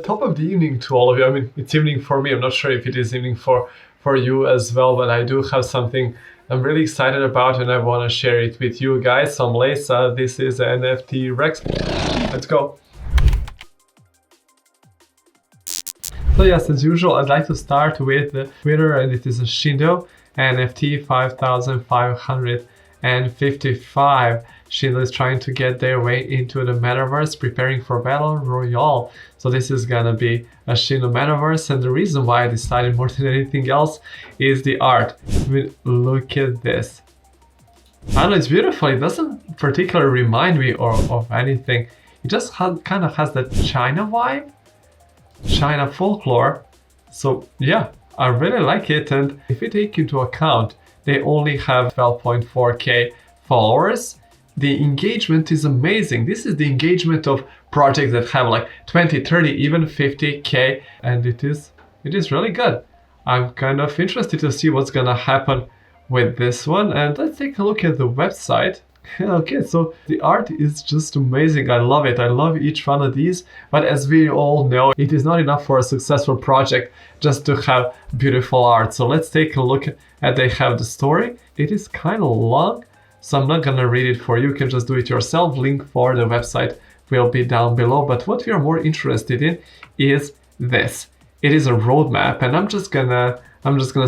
Top of the evening to all of you. I mean, it's evening for me. I'm not sure if it is evening for you as well, but I do have something I'm really excited about and I want to share it with you guys. So I'm Lesa. This is NFT Rex. Let's go. So yes, as usual, I'd like to start with the Twitter, and it is a Shindo NFT 5,555. Shindo is trying to get their way into the metaverse, preparing for Battle Royale. So this is gonna be a Shindo metaverse, and the reason why I decided more than anything else is the art. I mean, look at this. I don't know, it's beautiful. It doesn't particularly remind me of anything. It just kind of has that China vibe. China folklore. So yeah, I really like it. And if you take into account they only have 12.4k followers, the engagement is amazing. This is the engagement of projects that have like 20, 30, even 50k, and it is really good. I'm kind of interested to see what's gonna happen with this one, and let's take a look at the website. Okay, so the art is just amazing. I love it. I love each one of these. But as we all know, it is not enough for a successful project just to have beautiful art. So let's take a look at they have the story. It is kind of long, so I'm not gonna read it for you. You can just do it yourself. Link for the website will be down below. But what we are more interested in is this. It is a roadmap, and I'm just gonna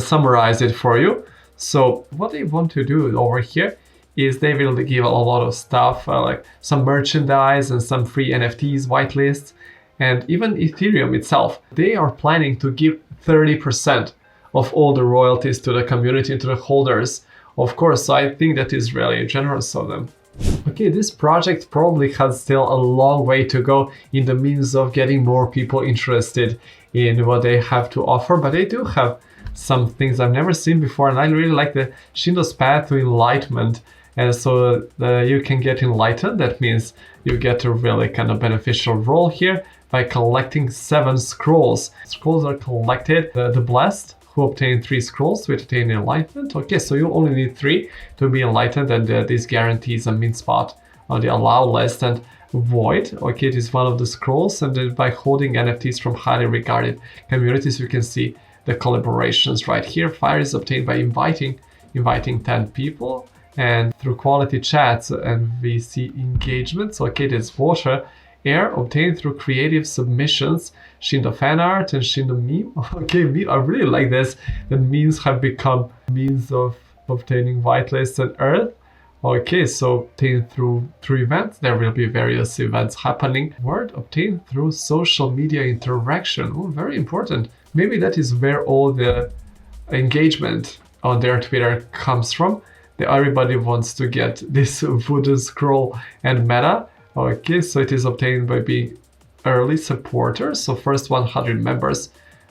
summarize it for you. So what they want to do over here is they will give a lot of stuff like some merchandise and some free NFTs, whitelists, and even Ethereum itself. They are planning to give 30% of all the royalties to the community and to the holders, of course. So I think that is really generous of them. Okay, this project probably has still a long way to go in the means of getting more people interested in what they have to offer, but they do have some things I've never seen before, and I really like the Shindo's path to enlightenment. And so you can get enlightened. That means you get a really kind of beneficial role here by collecting 7 scrolls. Scrolls are collected. The blessed who obtain 3 scrolls will attain enlightenment. Okay, so you only need 3 to be enlightened, and this guarantees a mint spot on the allow list. And void, okay, it is one of the scrolls, and then by holding NFTs from highly regarded communities, you can see the collaborations right here. Fire is obtained by inviting 10 people. And through quality chats and VC engagements. Okay, there's water, air obtained through creative submissions, Shindo fan art and Shindo meme. Okay, meme, I really like this. The memes have become means of obtaining whitelists and earth. Okay, so obtained through events. There will be various events happening. Word obtained through social media interaction. Oh, very important. Maybe that is where all the engagement on their Twitter comes from. Everybody wants to get this wooden scroll and meta. Okay, so it is obtained by being early supporters. So first 100 members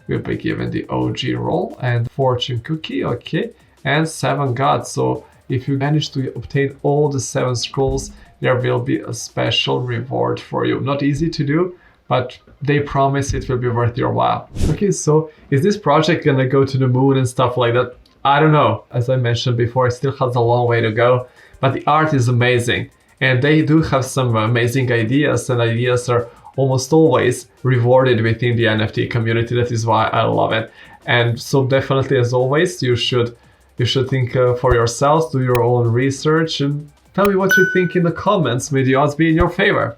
will be given the OG role and fortune cookie. Okay, and 7 gods. So if you manage to obtain all the 7 scrolls, there will be a special reward for you. Not easy to do, but they promise it will be worth your while. Okay, so is this project gonna go to the moon and stuff like that? I don't know. As I mentioned before, it still has a long way to go, but the art is amazing. And they do have some amazing ideas, and ideas are almost always rewarded within the NFT community. That is why I love it. And so definitely, as always, you should think for yourselves, do your own research, and tell me what you think in the comments. May the odds be in your favor.